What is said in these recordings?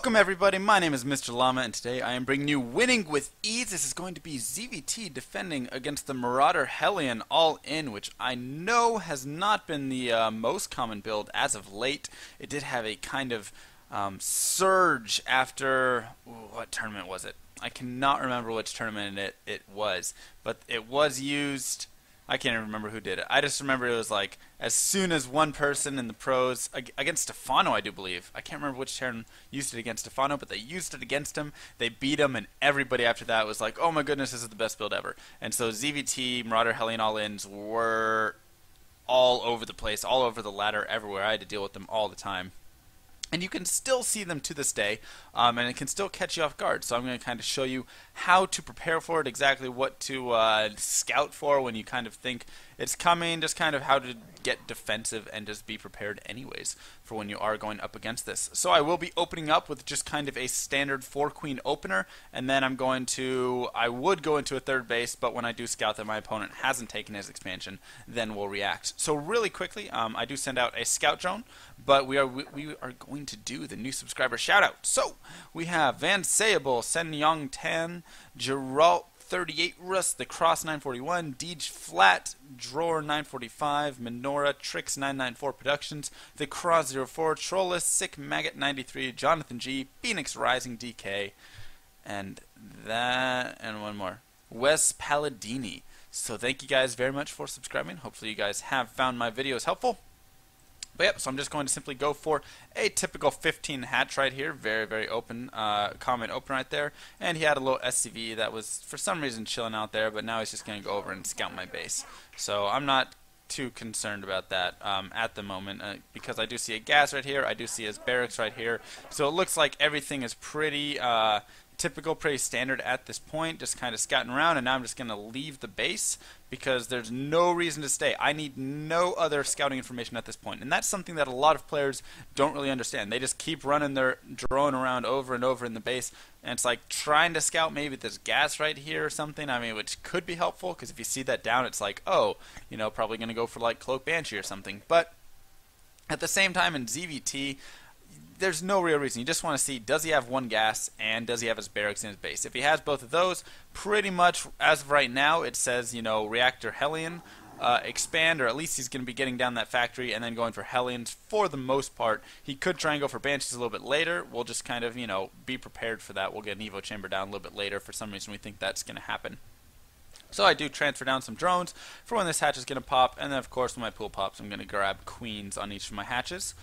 Welcome everybody, my name is Mr. Llama and today I am bringing you Winning with Ease. This is going to be ZvT defending against the Marauder Hellion all-in, which I know has not been the most common build as of late. It did have a kind of surge after, what tournament was it? I cannot remember which tournament it was, but it was used. I can't even remember who did it. I just remember it was like as soon as one person in the pros against Stefano, I do believe. I can't remember which turn used it against Stefano, but they used it against him. They beat him, and everybody after that was like, "Oh my goodness, this is the best build ever." And so ZvT, Marauder Hellion all-ins were all over the place, all over the ladder, everywhere. I had to deal with them all the time. And you can still see them to this day, and it can still catch you off guard. So I'm going to kind of show you how to prepare for it, exactly what to scout for when you kind of think it's coming, just kind of how to get defensive and just be prepared anyways for when you are going up against this. So I will be opening up with just kind of a standard 4-queen opener, and then I would go into a third base, but when I do scout that my opponent hasn't taken his expansion, then we'll react. So really quickly, I do send out a scout drone, but we are going to do the new subscriber shout out. So we have Van Sayable, Sen Yong Tan, Geralt 38, Rust, The Cross 941, Deej Flat, Drawer 945, Menorah, Tricks 994 Productions, The Cross 04, Trollus, Sick Maggot 93, Jonathan G, Phoenix Rising DK, and one more, Wes Palladini. So thank you guys very much for subscribing. Hopefully you guys have found my videos helpful. But yep, so I'm just going to simply go for a typical 15 hatch right here. Very, very open, common open right there. And he had a little SCV that was, for some reason, chilling out there, but now he's just going to go over and scout my base. So I'm not too concerned about that at the moment, because I do see a gas right here, I do see his barracks right here. So it looks like everything is pretty typical, pretty standard at this point, just kind of scouting around, and now I'm just going to leave the base because there's no reason to stay. I need no other scouting information at this point, and that's something that a lot of players don't really understand. They just keep running their drone around over and over in the base, and it's like trying to scout maybe there's gas right here or something, I mean, which could be helpful, because if you see that down, it's like, oh, you know, probably going to go for like Cloak Banshee or something. But at the same time in ZvT, there's no real reason. You just want to see, does he have one gas and does he have his barracks in his base? If he has both of those, pretty much as of right now, it says, you know, Reactor Hellion, expand, or at least he's going to be getting down that factory and then going for Hellions for the most part. He could try and go for Banshees a little bit later. We'll just kind of, you know, be prepared for that. We'll get an Evo Chamber down a little bit later. For some reason, we think that's going to happen. So I do transfer down some drones for when this hatch is going to pop, and then of course when my pool pops, I'm going to grab queens on each of my hatches.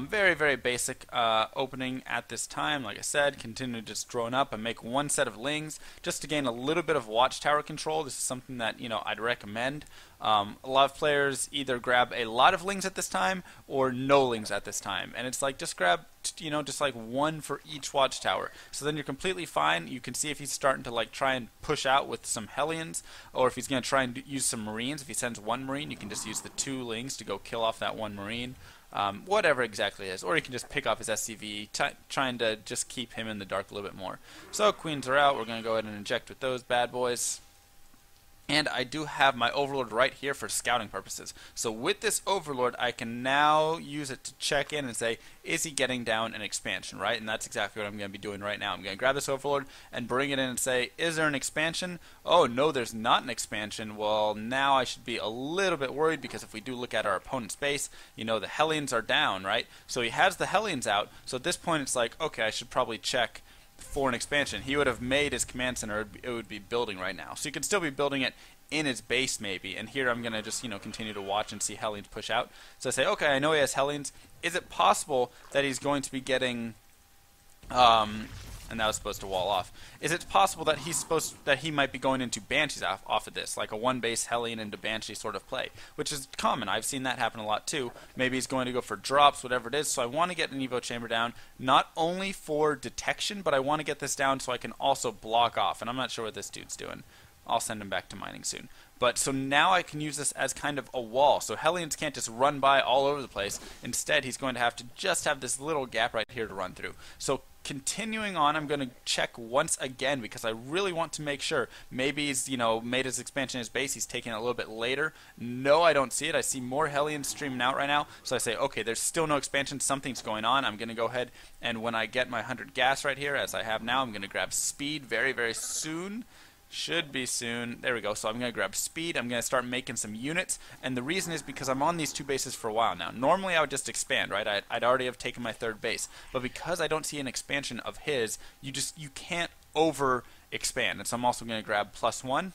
Very, very basic opening at this time. Like I said, continue to just drone up and make one set of lings just to gain a little bit of watchtower control. This is something that, you know, I'd recommend. A lot of players either grab a lot of lings at this time or no lings at this time, and it's like just grab, you know, just like one for each watchtower. So then you're completely fine. You can see if he's starting to like try and push out with some Hellions, or if he's going to try and use some Marines. If he sends one Marine, you can just use the 2 lings to go kill off that one Marine. Whatever exactly it is, or you can just pick off his SCV, trying to just keep him in the dark a little bit more. So queens are out. We're going to go ahead and inject with those bad boys. And I do have my Overlord right here for scouting purposes. So with this Overlord, I can now use it to check in and say, is he getting down an expansion, right? And that's exactly what I'm going to be doing right now. I'm going to grab this Overlord and bring it in and say, is there an expansion? Oh, no, there's not an expansion. Well, now I should be a little bit worried, because if we do look at our opponent's base, you know, the Hellions are down, right? So he has the Hellions out. So at this point, it's like, okay, I should probably check for an expansion. He would have made his command center, it would be building right now. So you could still be building it in his base maybe, and here I'm going to just, you know, continue to watch and see Hellions push out. So I say, okay, I know he has Hellions. Is it possible that he's going to be getting, and that was supposed to wall off. Is it possible that he might be going into Banshees off of this, like a 1-base Hellion into Banshee sort of play, which is common. I've seen that happen a lot too. Maybe he's going to go for drops, whatever it is. So I want to get an Evo Chamber down, not only for detection, but I want to get this down so I can also block off. And I'm not sure what this dude's doing. I'll send him back to mining soon. But so now I can use this as kind of a wall. So Hellions can't just run by all over the place. Instead, he's going to have to just have this little gap right here to run through. So continuing on, I'm going to check once again because I really want to make sure. Maybe he's, made his expansion his base. He's taking it a little bit later. No, I don't see it. I see more Hellions streaming out right now. So I say, okay, there's still no expansion. Something's going on. I'm going to go ahead and when I get my 100 gas right here, as I have now, I'm going to grab speed very, very soon. Should be soon. There we go. So I'm going to grab speed. I'm going to start making some units. And the reason is because I'm on these two bases for a while now. Normally I would just expand, right? I'd already have taken my third base. But because I don't see an expansion of his, you can't over expand. And so I'm also going to grab +1.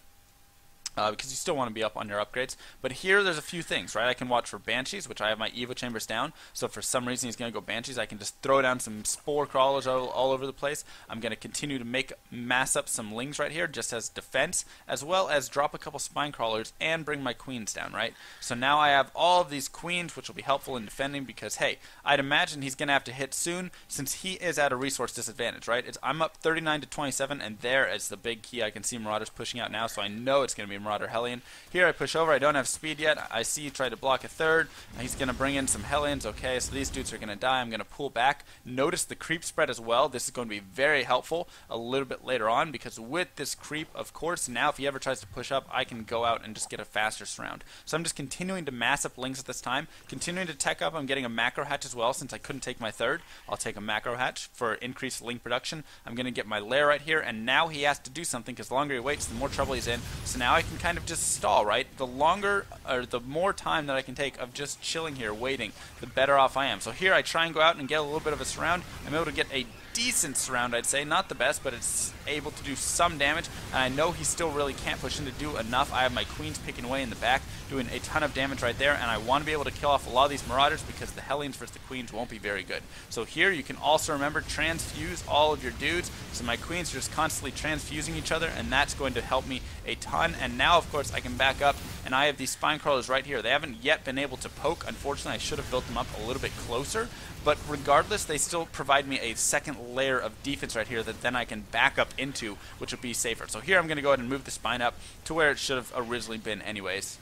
Because you still want to be up on your upgrades. But here there's a few things, right? I can watch for Banshees, which I have my Evo Chambers down. So if for some reason he's going to go Banshees, I can just throw down some Spore Crawlers all over the place. I'm going to continue to mass up some Lings right here just as defense, as well as drop a couple Spine Crawlers and bring my Queens down, right? So now I have all of these Queens, which will be helpful in defending because, hey, I'd imagine he's going to have to hit soon since he is at a resource disadvantage, right? I'm up 39 to 27, and there is the big key. I can see Marauders pushing out now, so I know it's going to be Marauder Hellion. Here I push over. I don't have speed yet. I see he tried to block a third. He's going to bring in some Hellions. Okay, so these dudes are going to die. I'm going to pull back. Notice the creep spread as well. This is going to be very helpful a little bit later on because with this creep, of course, now if he ever tries to push up, I can go out and just get a faster surround. So I'm just continuing to mass up Lings at this time. Continuing to tech up. I'm getting a macro hatch as well since I couldn't take my third. I'll take a macro hatch for increased Ling production. I'm going to get my lair right here, and now he has to do something because the longer he waits, the more trouble he's in. So now I can kind of just stall, right? The longer or the more time that I can take of just chilling here waiting, the better off I am. So here I try and go out and get a little bit of a surround. I'm able to get a decent surround, I'd say. Not the best, but it's able to do some damage. And I know he still really can't push in to do enough. I have my Queens picking away in the back, doing a ton of damage right there. And I want to be able to kill off a lot of these Marauders because the Hellions versus the Queens won't be very good. So here you can also remember transfuse all of your dudes. So my Queens are just constantly transfusing each other, and that's going to help me a ton. And now, of course, I can back up, and I have these Spine Crawlers right here. They haven't yet been able to poke. Unfortunately, I should have built them up a little bit closer. But regardless, they still provide me a second layer of defense right here that then I can back up into, which would be safer. So here I'm going to go ahead and move the spine up to where it should have originally been anyways.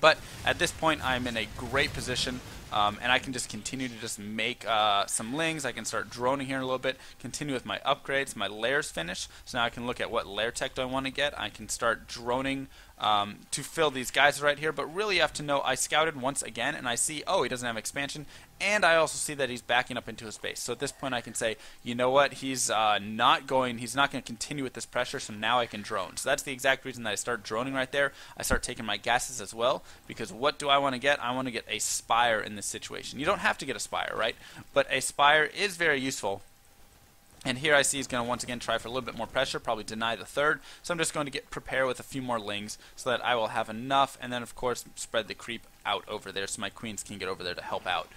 But at this point, I'm in a great position, and I can just continue to just make some Lings. I can start droning here a little bit, continue with my upgrades. My lair's finished, so now I can look at what lair tech do I want to get. I can start droning to fill these guys right here, but really you have to know I scouted once again, and I see, oh, he doesn't have expansion, and I also see that he's backing up into his base. So at this point I can say, you know what, he's not going to continue with this pressure, so now I can drone. So that's the exact reason that I start droning right there. I start taking my gases as well, because what do I want to get? I want to get a Spire in this situation. You don't have to get a Spire, right? But a Spire is very useful. And here I see he's going to once again try for a little bit more pressure, probably deny the third. So I'm just going to prepare with a few more Lings so that I will have enough, and then of course spread the creep out over there so my Queens can get over there to help out.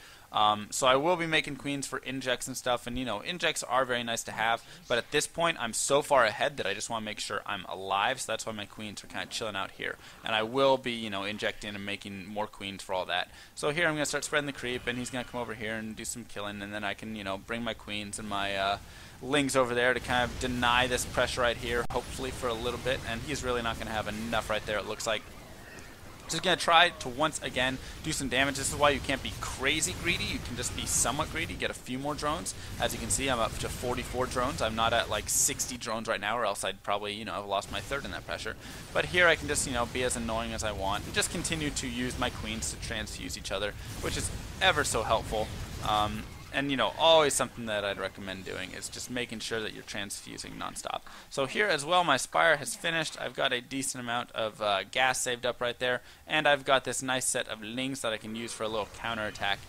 So I will be making Queens for injects and stuff, and injects are very nice to have, but at this point I'm so far ahead that I just want to make sure I'm alive, so that's why my Queens are kind of chilling out here. And I will be, injecting and making more Queens for all that. So here I'm going to start spreading the creep, and he's going to come over here and do some killing, and then I can, bring my Queens and my Lings over there to kind of deny this pressure right here, hopefully for a little bit, and he's really not going to have enough right there, it looks like. Just going to try to once again do some damage. This is why you can't be crazy greedy. You can just be somewhat greedy, get a few more drones. As you can see, I'm up to 44 drones. I'm not at like 60 drones right now, or else I'd probably, have lost my third in that pressure. But here I can just, be as annoying as I want and just continue to use my Queens to transfuse each other, which is ever so helpful. And always something that I'd recommend doing is just making sure that you're transfusing nonstop. So here as well, my Spire has finished. I've got a decent amount of gas saved up right there, and I've got this nice set of Lings that I can use for a little counterattack,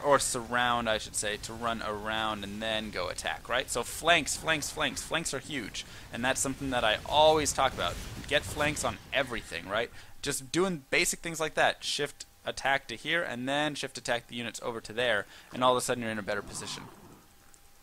or surround, I should say, to run around and then go attack, right? So flanks are huge, and that's something that I always talk about. Get flanks on everything, right? Just doing basic things like that. Shift attack to here, and then shift attack the units over to there, and all of a sudden you're in a better position.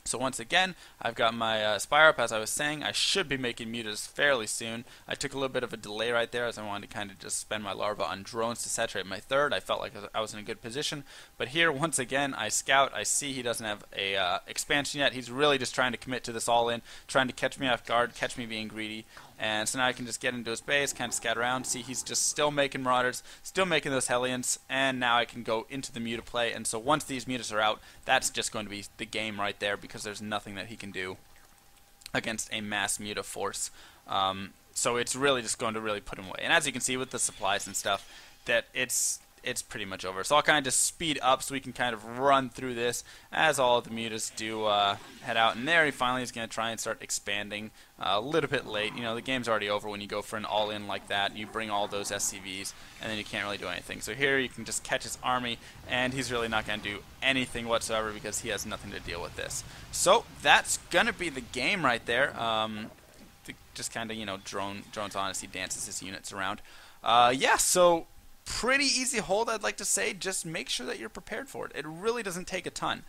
So once again, I've got my Spire up. As I was saying, I should be making mutas fairly soon. I took a little bit of a delay right there as I wanted to kind of just spend my larva on drones to saturate my third. I felt like I was in a good position. But here, once again, I scout. I see he doesn't have a expansion yet. He's really just trying to commit to this all-in, trying to catch me off guard, catch me being greedy. And so now I can just get into his base, kind of scout around. See, he's just still making Marauders, still making those Hellions, and now I can go into the muta play. And so once these mutas are out, that's just going to be the game right there, because there's nothing that he can do against a mass muta force. So it's really just going to really put him away. And as you can see with the supplies and stuff, that it's pretty much over. So I'll kind of just speed up so we can kind of run through this as all of the mutas do head out. And there he finally is going to try and start expanding a little bit late. You know, the game's already over when you go for an all-in like that. You bring all those SCVs, and then you can't really do anything. So here you can just catch his army, and he's really not going to do anything whatsoever because he has nothing to deal with this. So that's going to be the game right there. Just kind of, you know, drones on as he dances his units around. Yeah, so pretty easy hold, I'd like to say. Just make sure that you're prepared for it. It really doesn't take a ton.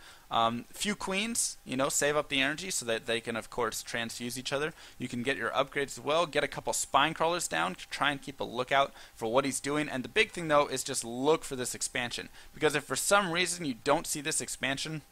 Few queens, you know, save up the energy so that they can, of course, transfuse each other. You can get your upgrades as well. Get a couple spine crawlers down. Try and keep a lookout for what he's doing. And the big thing, though, is just look for this expansion. Because if for some reason you don't see this expansion,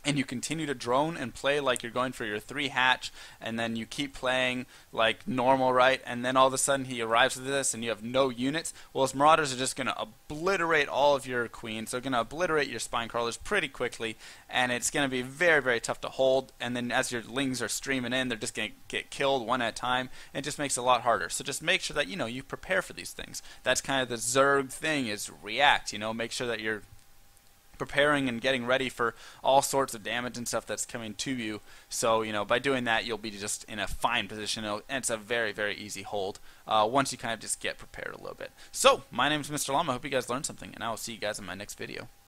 and you continue to drone and play like you're going for your 3 hatch, and then you keep playing like normal, right? And then all of a sudden he arrives with this and you have no units. Well, his Marauders are just going to obliterate all of your queens. They're going to obliterate your spine crawlers pretty quickly, and it's going to be very, very tough to hold. And then as your lings are streaming in, they're just going to get killed one at a time. And it just makes it a lot harder. So just make sure that, you know, you prepare for these things. That's kind of the Zerg thing, is react. You know, make sure that you're preparing and getting ready for all sorts of damage and stuff that's coming to you. So, you know, by doing that, you'll be just in a fine position, and it's a very, very easy hold once you kind of just get prepared a little bit. So, my name is Mr. Llama. I hope you guys learned something, and I will see you guys in my next video.